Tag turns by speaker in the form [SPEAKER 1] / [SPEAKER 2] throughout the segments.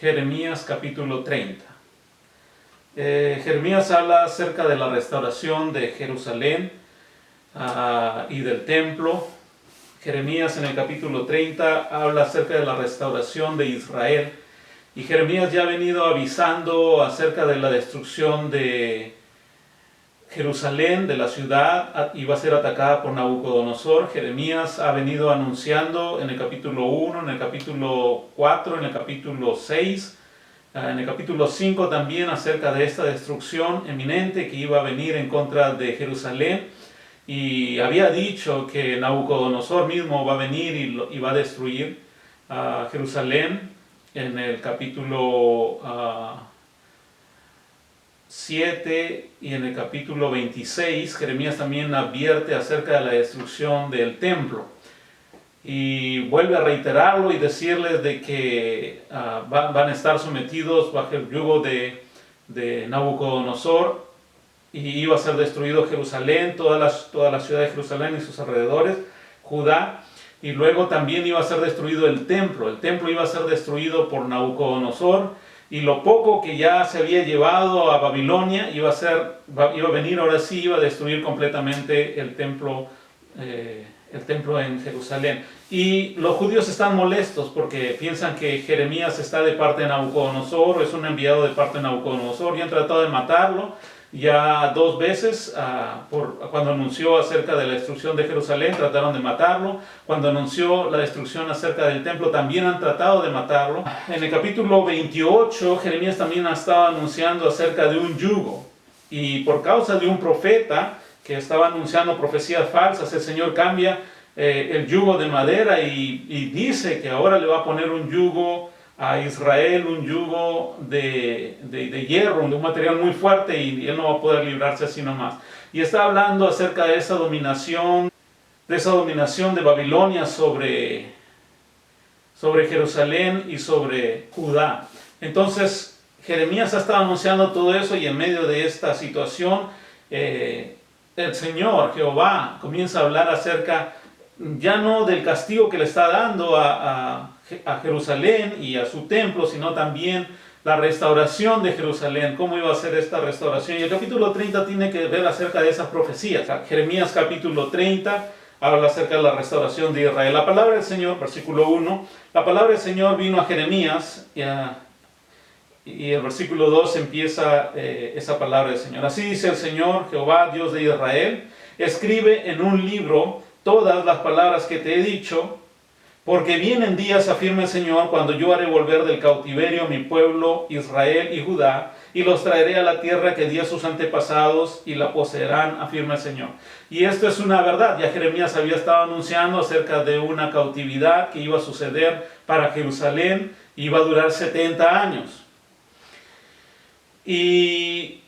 [SPEAKER 1] Jeremías capítulo 30. Jeremías habla acerca de la restauración de Jerusalén y del templo. Jeremías en el capítulo 30 habla acerca de la restauración de Israel. Y Jeremías ya ha venido avisando acerca de la destrucción de Jerusalén, de la ciudad, iba a ser atacada por Nabucodonosor. Jeremías ha venido anunciando en el capítulo 1, en el capítulo 4, en el capítulo 6, en el capítulo 5 también acerca de esta destrucción eminente que iba a venir en contra de Jerusalén. Y había dicho que Nabucodonosor mismo va a venir y va a destruir Jerusalén. En el capítulo 7 y en el capítulo 26, Jeremías también advierte acerca de la destrucción del templo. Y vuelve a reiterarlo y decirles de que van a estar sometidos bajo el yugo de Nabucodonosor, y iba a ser destruido Jerusalén, toda la ciudad de Jerusalén y sus alrededores, Judá. Y luego también iba a ser destruido el templo iba a ser destruido por Nabucodonosor, y lo poco que ya se había llevado a Babilonia iba a venir, ahora sí iba a destruir completamente el templo en Jerusalén. Y los judíos están molestos porque piensan que Jeremías está de parte de Nabucodonosor, es un enviado de parte de Nabucodonosor, y han tratado de matarlo ya 2 veces. Cuando anunció acerca de la destrucción de Jerusalén, trataron de matarlo. Cuando anunció la destrucción acerca del templo, también han tratado de matarlo. En el capítulo 28, Jeremías también ha estado anunciando acerca de un yugo, y por causa de un profeta que estaba anunciando profecías falsas, el Señor cambia el yugo de madera y dice que ahora le va a poner un yugo a Israel, un yugo de hierro, de un material muy fuerte, y él no va a poder librarse así nomás. Y está hablando acerca de esa dominación de Babilonia sobre Jerusalén y sobre Judá. Entonces Jeremías ha estado anunciando todo eso, y en medio de esta situación el Señor, Jehová, comienza a hablar acerca ya no del castigo que le está dando a Jerusalén y a su templo, sino también la restauración de Jerusalén, cómo iba a ser esta restauración. Y el capítulo 30 tiene que ver acerca de esas profecías. Jeremías capítulo 30 habla acerca de la restauración de Israel. La palabra del Señor, versículo 1, la palabra del Señor vino a Jeremías, y el versículo 2 empieza esa palabra del Señor. Así dice el Señor, Jehová, Dios de Israel: escribe en un libro todas las palabras que te he dicho, porque vienen días, afirma el Señor, cuando yo haré volver del cautiverio mi pueblo Israel y Judá, y los traeré a la tierra que di a sus antepasados, y la poseerán, afirma el Señor. Y esto es una verdad. Ya Jeremías había estado anunciando acerca de una cautividad que iba a suceder para Jerusalén, iba a durar 70 años. Y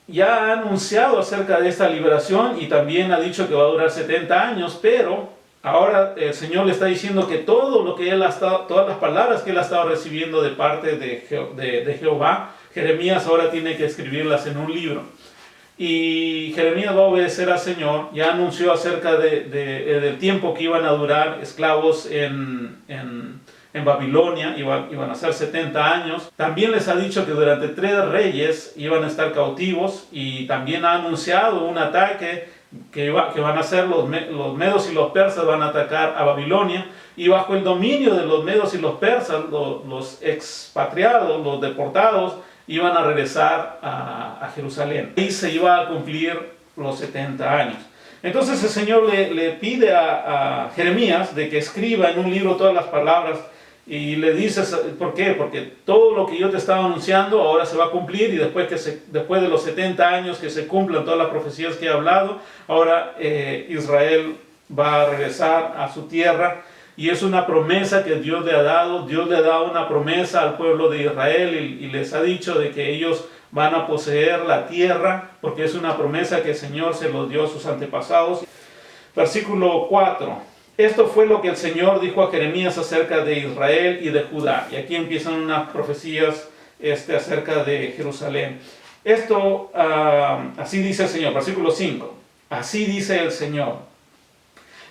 [SPEAKER 1] ya ha anunciado acerca de esta liberación, y también ha dicho que va a durar 70 años, pero ahora el Señor le está diciendo que todo lo que todas las palabras que él ha estado recibiendo de parte de Jehová, Jeremías ahora tiene que escribirlas en un libro. Y Jeremías va a obedecer al Señor. Ya anunció acerca del tiempo que iban a durar esclavos en Babilonia, iban a ser 70 años. También les ha dicho que durante 3 reyes iban a estar cautivos, y también ha anunciado un ataque que van a ser los medos y los persas, van a atacar a Babilonia, y bajo el dominio de los medos y los persas, los expatriados, los deportados, iban a regresar a Jerusalén. Y se iba a cumplir los 70 años. Entonces el Señor le pide a Jeremías de que escriba en un libro todas las palabras, y le dice, ¿por qué? Porque todo lo que yo te estaba anunciando ahora se va a cumplir, y después de los 70 años que se cumplan todas las profecías que he hablado, ahora Israel va a regresar a su tierra. Y es una promesa que Dios le ha dado. Dios le ha dado una promesa al pueblo de Israel, y les ha dicho de que ellos van a poseer la tierra, porque es una promesa que el Señor se los dio a sus antepasados. Versículo 4. Esto fue lo que el Señor dijo a Jeremías acerca de Israel y de Judá. Y aquí empiezan unas profecías acerca de Jerusalén. Así dice el Señor, versículo 5. Así dice el Señor: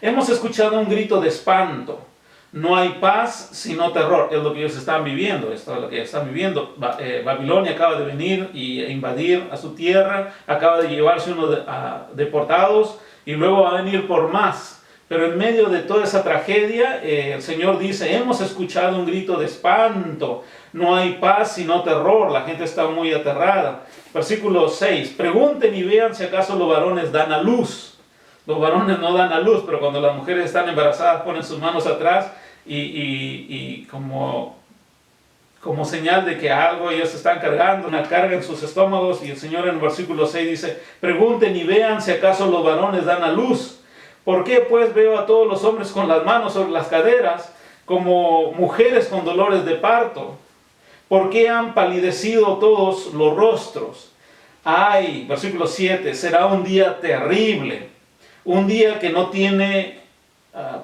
[SPEAKER 1] hemos escuchado un grito de espanto. No hay paz sino terror. Es lo que ellos están viviendo. Esto es lo que ellos están viviendo. Babilonia acaba de venir e invadir a su tierra. Acaba de llevarse unos deportados y luego va a venir por más. Pero en medio de toda esa tragedia, el Señor dice, hemos escuchado un grito de espanto. No hay paz sino terror. La gente está muy aterrada. Versículo 6. Pregunten y vean si acaso los varones dan a luz. Los varones no dan a luz, pero cuando las mujeres están embarazadas ponen sus manos atrás y como señal de que algo ellos están cargando, una carga en sus estómagos. Y el Señor en el versículo 6 dice, pregunten y vean si acaso los varones dan a luz. ¿Por qué pues veo a todos los hombres con las manos sobre las caderas, como mujeres con dolores de parto? ¿Por qué han palidecido todos los rostros? Ay, versículo 7, será un día terrible, un día que no tiene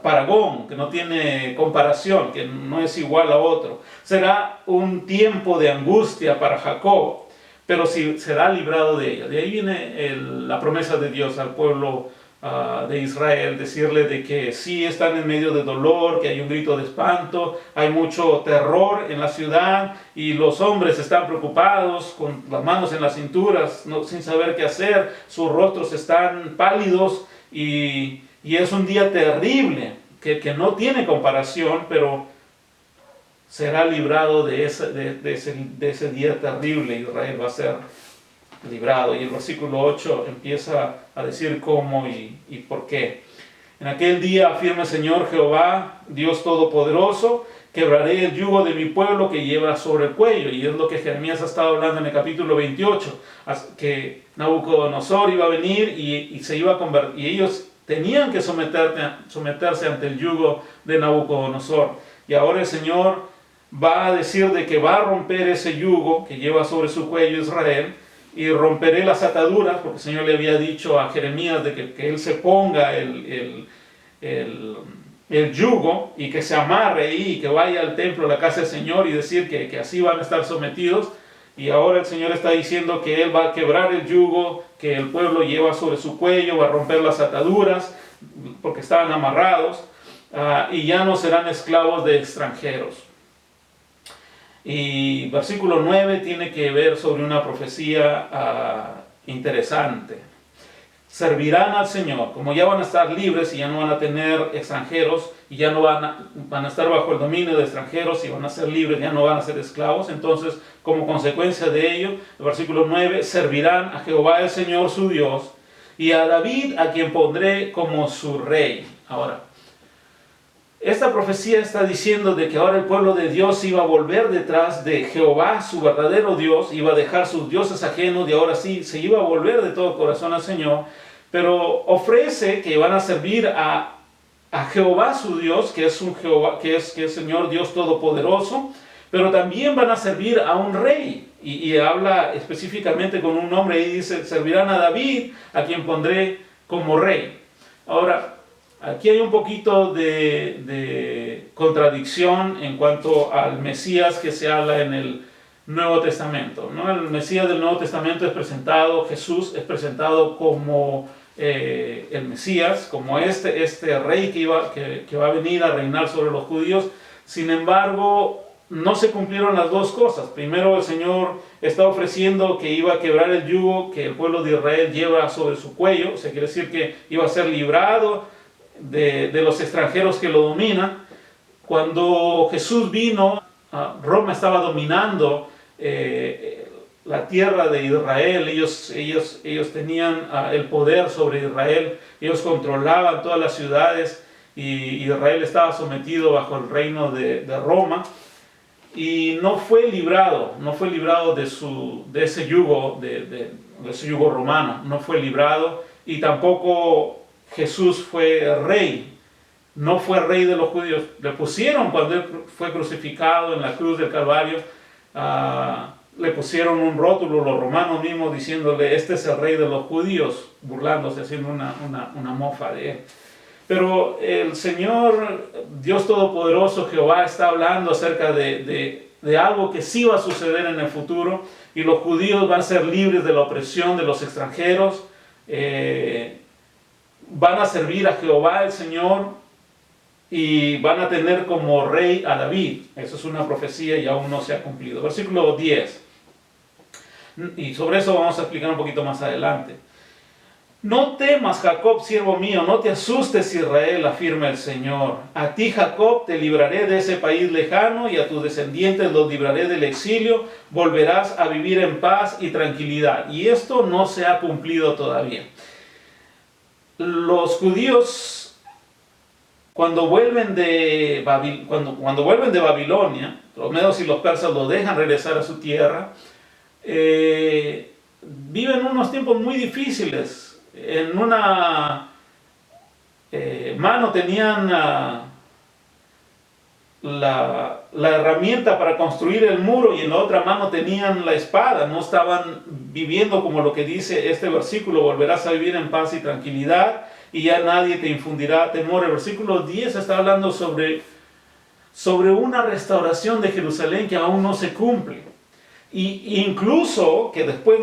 [SPEAKER 1] paragón, que no tiene comparación, que no es igual a otro. Será un tiempo de angustia para Jacob, pero sí será librado de ella. De ahí viene la promesa de Dios al pueblo de Israel, decirle de que sí están en medio de dolor, que hay un grito de espanto, hay mucho terror en la ciudad y los hombres están preocupados con las manos en las cinturas, sin saber qué hacer, sus rostros están pálidos y es un día terrible que no tiene comparación, pero será librado de ese día terrible. Israel va a ser librado. Y el versículo 8 empieza a decir cómo y por qué. En aquel día afirma el Señor Jehová, Dios Todopoderoso, quebraré el yugo de mi pueblo que lleva sobre el cuello. Y es lo que Jeremías ha estado hablando en el capítulo 28, que Nabucodonosor iba a venir y se iba a convertir, y ellos tenían que someterse ante el yugo de Nabucodonosor. Y ahora el Señor va a decir de que va a romper ese yugo que lleva sobre su cuello Israel, y romperé las ataduras, porque el Señor le había dicho a Jeremías de que él se ponga el yugo y que se amarre ahí y que vaya al templo, a la casa del Señor, y decir que así van a estar sometidos. Y ahora el Señor está diciendo que Él va a quebrar el yugo que el pueblo lleva sobre su cuello, va a romper las ataduras porque estaban amarrados, y ya no serán esclavos de extranjeros. Y versículo 9 tiene que ver sobre una profecía interesante. Servirán al Señor, como ya van a estar libres y ya no van a tener extranjeros, y ya no van a estar bajo el dominio de extranjeros y van a ser libres, ya no van a ser esclavos. Entonces, como consecuencia de ello, el versículo 9, servirán a Jehová el Señor su Dios y a David a quien pondré como su rey. Ahora, esta profecía está diciendo de que ahora el pueblo de Dios iba a volver detrás de Jehová, su verdadero Dios, iba a dejar sus dioses ajenos y ahora sí se iba a volver de todo corazón al Señor, pero ofrece que van a servir a Jehová su Dios, que es el Señor Dios Todopoderoso, pero también van a servir a un rey, y habla específicamente con un nombre y dice, servirán a David, a quien pondré como rey. Ahora, aquí hay un poquito de contradicción en cuanto al Mesías que se habla en el Nuevo Testamento, ¿no? El Mesías del Nuevo Testamento es presentado, Jesús es presentado como el Mesías, como este rey que va a venir a reinar sobre los judíos. Sin embargo, no se cumplieron las dos cosas. Primero, el Señor está ofreciendo que iba a quebrar el yugo que el pueblo de Israel lleva sobre su cuello, o sea, quiere decir que iba a ser librado de los extranjeros que lo dominan. Cuando Jesús vino, Roma estaba dominando la tierra de Israel. Ellos tenían el poder sobre Israel, ellos controlaban todas las ciudades y Israel estaba sometido bajo el reino de Roma, y no fue librado de ese yugo, de ese yugo romano, no fue librado. Y tampoco Jesús fue rey, no fue rey de los judíos. Le pusieron, cuando él fue crucificado en la cruz del Calvario, le pusieron un rótulo, los romanos mismos, diciéndole, este es el rey de los judíos, burlándose, haciendo una mofa de él. Pero el Señor, Dios Todopoderoso, Jehová, está hablando acerca de algo que sí va a suceder en el futuro, y los judíos van a ser libres de la opresión de los extranjeros, van a servir a Jehová el Señor, y van a tener como rey a David. Eso es una profecía y aún no se ha cumplido. Versículo 10. Y sobre eso vamos a explicar un poquito más adelante. No temas, Jacob, siervo mío, no te asustes, Israel, afirma el Señor. A ti, Jacob, te libraré de ese país lejano y a tus descendientes los libraré del exilio. Volverás a vivir en paz y tranquilidad. Y esto no se ha cumplido todavía. Los judíos, cuando vuelven de Babilonia, los medos y los persas los dejan regresar a su tierra, viven unos tiempos muy difíciles. En una mano tenían la herramienta para construir el muro y en la otra mano tenían la espada. No estaban viviendo como lo que dice este versículo: volverás a vivir en paz y tranquilidad y ya nadie te infundirá temor. El versículo 10 está hablando sobre una restauración de Jerusalén que aún no se cumple. Y incluso que después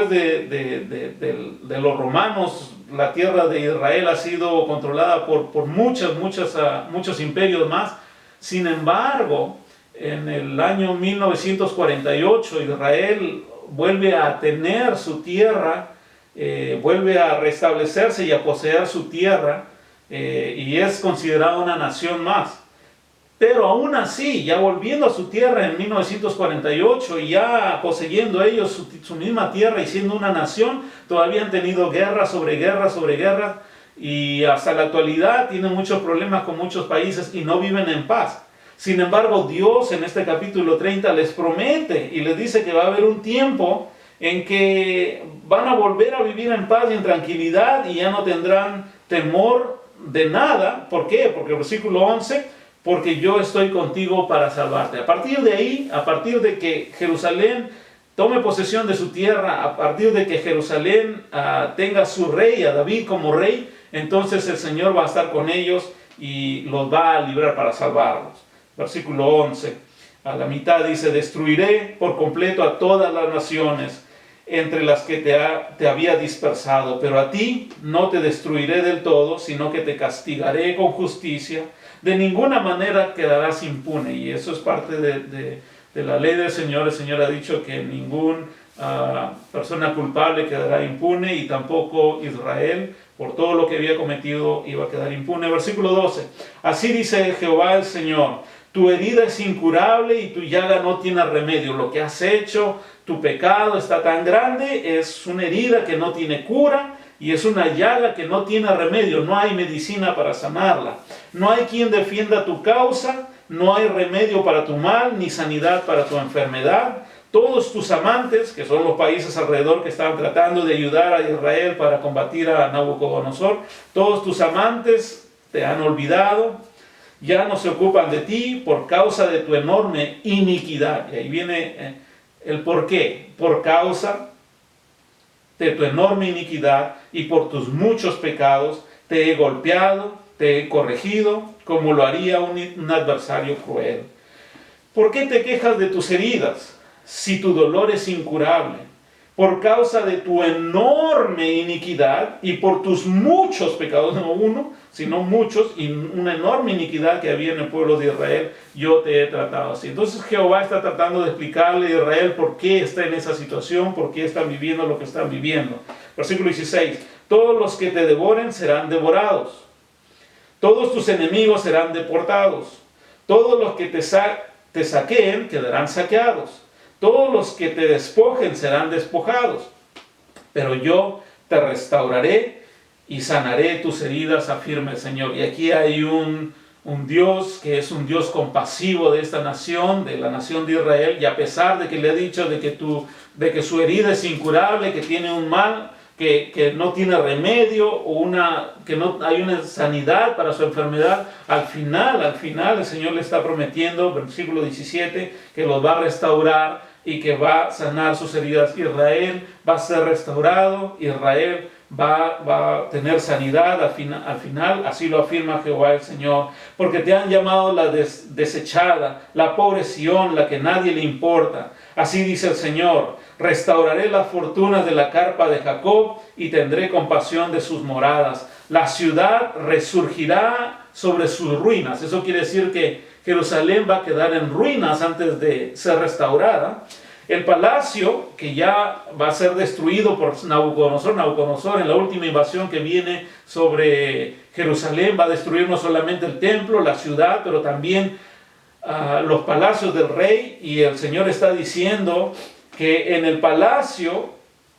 [SPEAKER 1] de los romanos, la tierra de Israel ha sido controlada por muchos imperios más. Sin embargo, en el año 1948 Israel vuelve a tener su tierra, vuelve a restablecerse y a poseer su tierra, y es considerada una nación más. Pero aún así, ya volviendo a su tierra en 1948 y ya poseyendo ellos su misma tierra y siendo una nación, todavía han tenido guerra sobre guerra sobre guerra, y hasta la actualidad tienen muchos problemas con muchos países y no viven en paz. Sin embargo, Dios en este capítulo 30 les promete y les dice que va a haber un tiempo en que van a volver a vivir en paz y en tranquilidad y ya no tendrán temor de nada. ¿Por qué? Porque el versículo 11... porque yo estoy contigo para salvarte. A partir de ahí, a partir de que Jerusalén tome posesión de su tierra, a partir de que Jerusalén tenga su rey, a David como rey, entonces el Señor va a estar con ellos y los va a librar para salvarlos. Versículo 11, a la mitad dice: destruiré por completo a todas las naciones entre las que te había dispersado, pero a ti no te destruiré del todo, sino que te castigaré con justicia. De ninguna manera quedarás impune. Y eso es parte de la ley del Señor. El Señor ha dicho que ninguna persona culpable quedará impune, y tampoco Israel, por todo lo que había cometido, iba a quedar impune. Versículo 12. Así dice Jehová el Señor: tu herida es incurable y tu llaga no tiene remedio. Lo que has hecho, tu pecado está tan grande, es una herida que no tiene cura. Y es una llaga que no tiene remedio, no hay medicina para sanarla. No hay quien defienda tu causa, no hay remedio para tu mal, ni sanidad para tu enfermedad. Todos tus amantes, que son los países alrededor que estaban tratando de ayudar a Israel para combatir a Nabucodonosor, todos tus amantes te han olvidado, ya no se ocupan de ti por causa de tu enorme iniquidad. Y ahí viene el por qué: por causa de tu enorme iniquidad y por tus muchos pecados te he golpeado, te he corregido, como lo haría un adversario cruel. ¿Por qué te quejas de tus heridas, si tu dolor es incurable? Por causa de tu enorme iniquidad y por tus muchos pecados, no uno, sino muchos, y una enorme iniquidad que había en el pueblo de Israel, yo te he tratado así. Entonces Jehová está tratando de explicarle a Israel por qué está en esa situación, por qué están viviendo lo que están viviendo. Versículo 16: todos los que te devoren serán devorados, todos tus enemigos serán deportados, todos los que te saqueen quedarán saqueados, todos los que te despojen serán despojados, pero yo te restauraré y sanaré tus heridas, afirma el Señor. Y aquí hay un Dios que es un Dios compasivo de esta nación, de la nación de Israel, y a pesar de que le ha dicho de que su herida es incurable, que tiene un mal, que no tiene remedio, o que no hay una sanidad para su enfermedad, al final el Señor le está prometiendo, versículo 17, que los va a restaurar y que va a sanar sus heridas. Israel va a ser restaurado, Israel va a tener sanidad al final, así lo afirma Jehová el Señor, porque te han llamado la desechada, la pobre Sión, la que nadie le importa. Así dice el Señor: restauraré las fortunas de la carpa de Jacob y tendré compasión de sus moradas. La ciudad resurgirá sobre sus ruinas. Eso quiere decir que Jerusalén va a quedar en ruinas antes de ser restaurada. El palacio, que ya va a ser destruido por Nabucodonosor en la última invasión que viene sobre Jerusalén, va a destruir no solamente el templo, la ciudad, pero también los palacios del rey. Y el Señor está diciendo que en el palacio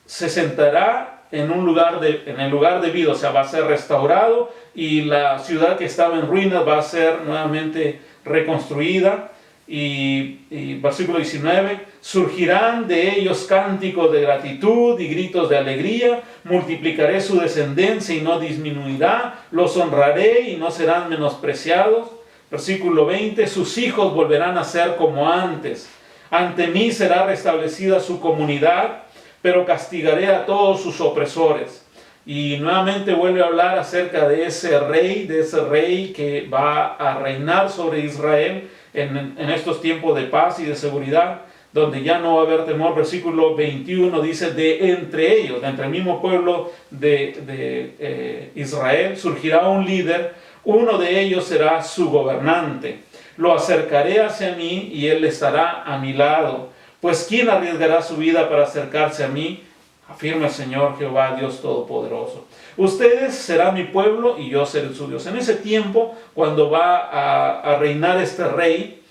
[SPEAKER 1] se sentará en el lugar debido, o sea, va a ser restaurado, y la ciudad que estaba en ruinas va a ser nuevamente reconstruida. Y versículo 19, surgirán de ellos cánticos de gratitud y gritos de alegría, multiplicaré su descendencia y no disminuirá, los honraré y no serán menospreciados. Versículo 20, sus hijos volverán a ser como antes, ante mí será restablecida su comunidad, pero castigaré a todos sus opresores. Y nuevamente vuelve a hablar acerca de ese rey que va a reinar sobre Israel en estos tiempos de paz y de seguridad, donde ya no va a haber temor. Versículo 21 dice, de entre ellos, de entre el mismo pueblo de Israel, surgirá un líder, uno de ellos será su gobernante. Lo acercaré hacia mí y él estará a mi lado. Pues ¿quién arriesgará su vida para acercarse a mí? Afirma el Señor Jehová, Dios Todopoderoso. Ustedes serán mi pueblo y yo seré su Dios. En ese tiempo, cuando va a reinar este rey,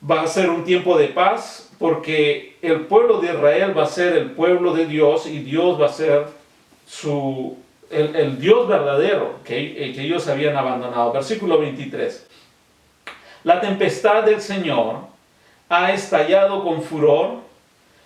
[SPEAKER 1] va a ser un tiempo de paz, porque el pueblo de Israel va a ser el pueblo de Dios, y Dios va a ser el Dios verdadero que ellos habían abandonado. Versículo 23. La tempestad del Señor ha estallado con furor,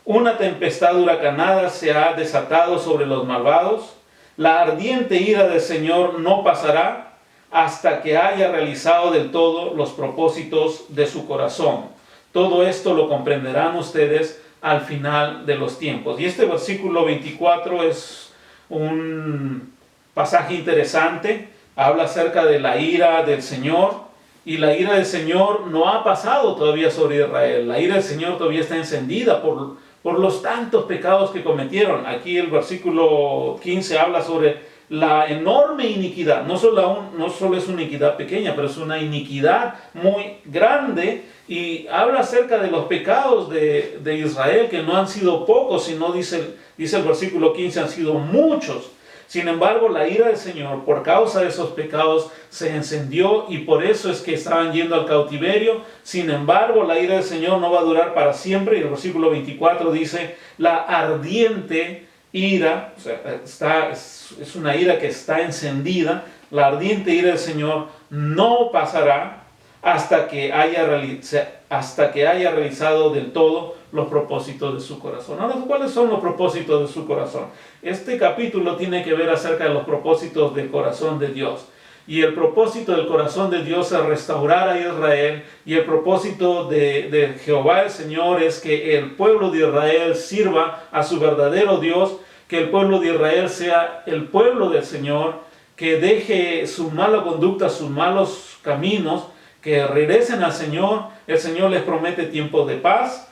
[SPEAKER 1] una tempestad huracanada se ha desatado sobre los malvados. La ardiente ira del Señor no pasará hasta que haya realizado del todo los propósitos de su corazón. Todo esto lo comprenderán ustedes al final de los tiempos. Y este versículo 24 es un pasaje interesante. Habla acerca de la ira del Señor. Y la ira del Señor no ha pasado todavía sobre Israel. La ira del Señor todavía está encendida por los tantos pecados que cometieron. Aquí el versículo 15 habla sobre la enorme iniquidad. No solo es una iniquidad pequeña, pero es una iniquidad muy grande. Y habla acerca de los pecados de Israel, que no han sido pocos, sino dice el versículo 15, han sido muchos. Sin embargo, la ira del Señor, por causa de esos pecados, se encendió, y por eso es que estaban yendo al cautiverio. Sin embargo, la ira del Señor no va a durar para siempre. Y el versículo 24 dice, la ardiente ira, o sea, es una ira que está encendida, la ardiente ira del Señor no pasará hasta que haya realizado del todo los propósitos de su corazón. Ahora, ¿cuáles son los propósitos de su corazón? Este capítulo tiene que ver acerca de los propósitos del corazón de Dios. Y el propósito del corazón de Dios es restaurar a Israel. Y el propósito de Jehová el Señor es que el pueblo de Israel sirva a su verdadero Dios. Que el pueblo de Israel sea el pueblo del Señor. Que deje su mala conducta, sus malos caminos. Que regresen al Señor. El Señor les promete tiempos de paz.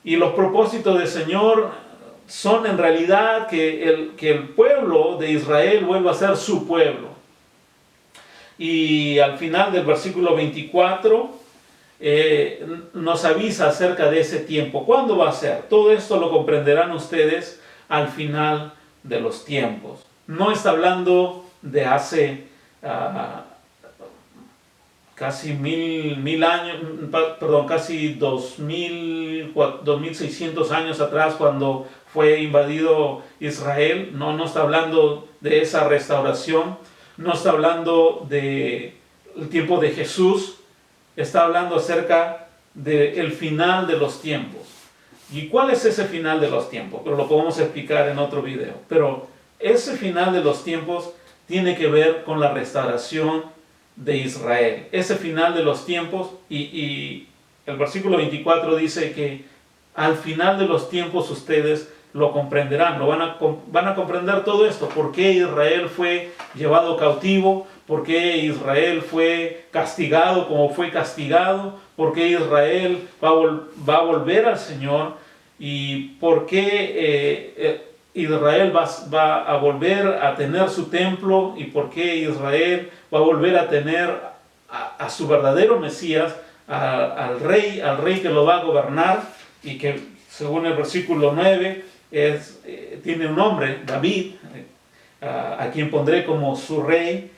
[SPEAKER 1] Y los propósitos del Señor son en realidad que el pueblo de Israel vuelva a ser su pueblo. Y al final del versículo 24 nos avisa acerca de ese tiempo. ¿Cuándo va a ser? Todo esto lo comprenderán ustedes al final de los tiempos. No está hablando de hace casi mil años, perdón, casi 2600 años atrás, cuando fue invadido Israel. No está hablando de esa restauración. No está hablando del tiempo de Jesús. Está hablando acerca del final de los tiempos. ¿Y cuál es ese final de los tiempos? Pero lo podemos explicar en otro video. Pero ese final de los tiempos tiene que ver con la restauración de Israel. Ese final de los tiempos, y el versículo 24 dice que al final de los tiempos ustedes lo comprenderán, van a comprender todo esto. ¿Por qué Israel fue llevado cautivo? ¿Por qué Israel fue castigado como fue castigado? ¿Por qué Israel va a volver al Señor? ¿Y por qué Israel va a volver a tener su templo y por qué Israel va a volver a tener a su verdadero Mesías, al rey que lo va a gobernar y que según el versículo 9 tiene un nombre, David, a quien pondré como su rey.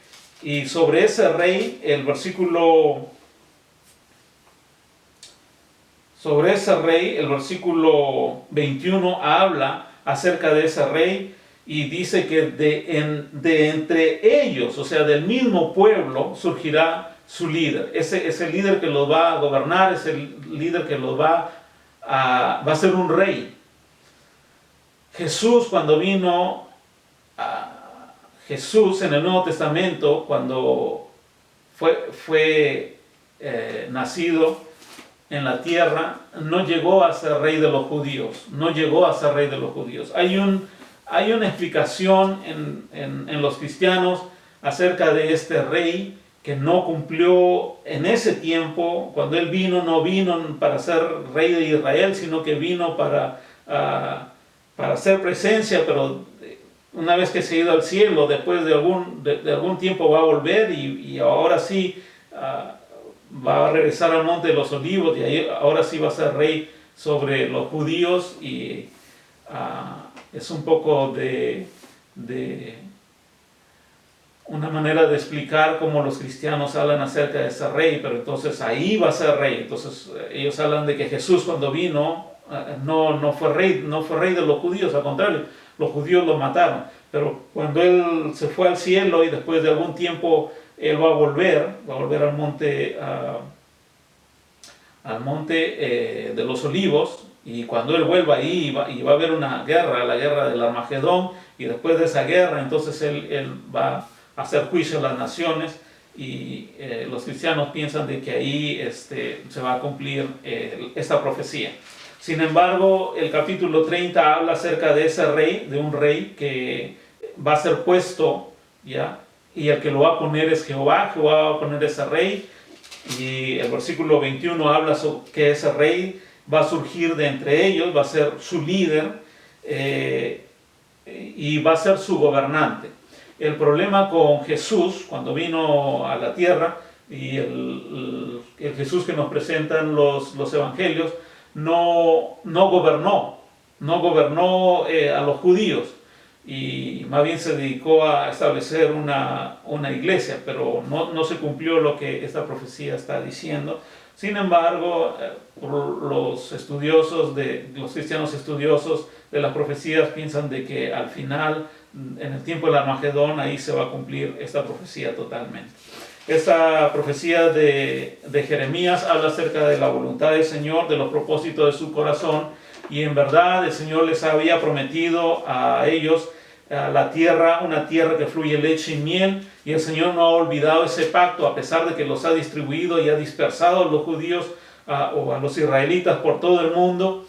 [SPEAKER 1] Y sobre ese rey, el versículo 21 habla acerca de ese rey y dice que de entre ellos, o sea, del mismo pueblo, surgirá su líder. Ese líder que los va a gobernar, ese líder que los va a ser un rey. Jesús, cuando vino, Jesús en el Nuevo Testamento, cuando fue nacido en la tierra, no llegó a ser rey de los judíos, no llegó a ser rey de los judíos. Hay una explicación en los cristianos acerca de este rey que no cumplió en ese tiempo. Cuando él vino, no vino para ser rey de Israel, sino que vino para hacer presencia, pero una vez que se ha ido al cielo, después de algún tiempo va a volver y ahora sí va a regresar al monte de los olivos y ahí, ahora sí va a ser rey sobre los judíos. Y es un poco de una manera de explicar cómo los cristianos hablan acerca de ese rey, pero entonces ahí va a ser rey. Entonces ellos hablan de que Jesús cuando vino no fue rey de los judíos, al contrario, los judíos lo mataron, pero cuando él se fue al cielo y después de algún tiempo él va a volver al monte de los olivos, y cuando él vuelva ahí y va a haber una guerra, la guerra del Armagedón, y después de esa guerra entonces él va a hacer juicio a las naciones, y los cristianos piensan de que ahí se va a cumplir esta profecía. Sin embargo, el capítulo 30 habla acerca de ese rey, de un rey que va a ser puesto, ¿ya? Y el que lo va a poner es Jehová va a poner ese rey. Y el versículo 21 habla sobre que ese rey va a surgir de entre ellos, va a ser su líder y va a ser su gobernante. El problema con Jesús, cuando vino a la tierra, y el Jesús que nos presentan los evangelios, no gobernó a los judíos, y más bien se dedicó a establecer una iglesia, pero no se cumplió lo que esta profecía está diciendo. Sin embargo, los cristianos estudiosos de las profecías piensan de que al final, en el tiempo del Armagedón, ahí se va a cumplir esta profecía totalmente. Esta profecía de Jeremías habla acerca de la voluntad del Señor, de los propósitos de su corazón, y en verdad el Señor les había prometido a ellos la tierra, una tierra que fluye leche y miel, y el Señor no ha olvidado ese pacto, a pesar de que los ha distribuido y ha dispersado a los judíos o a los israelitas por todo el mundo.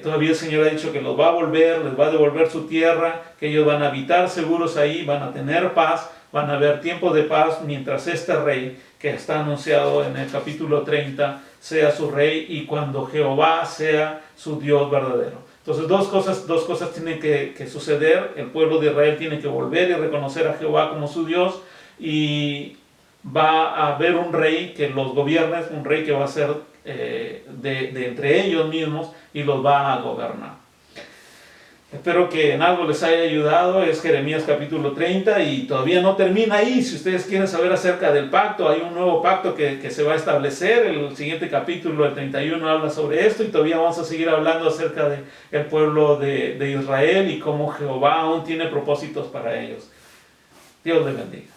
[SPEAKER 1] Todavía el Señor ha dicho que los va a volver, les va a devolver su tierra, que ellos van a habitar seguros ahí, van a tener paz, van a haber tiempos de paz mientras este rey que está anunciado en el capítulo 30 sea su rey, y cuando Jehová sea su Dios verdadero. Entonces dos cosas tienen que suceder. El pueblo de Israel tiene que volver y reconocer a Jehová como su Dios, y va a haber un rey que los gobierne, un rey que va a ser de entre ellos mismos y los va a gobernar. Espero que en algo les haya ayudado. Es Jeremías capítulo 30 y todavía no termina ahí. Si ustedes quieren saber acerca del pacto, hay un nuevo pacto que se va a establecer. El siguiente capítulo, el 31, habla sobre esto, y todavía vamos a seguir hablando acerca del pueblo de Israel y cómo Jehová aún tiene propósitos para ellos. Dios les bendiga.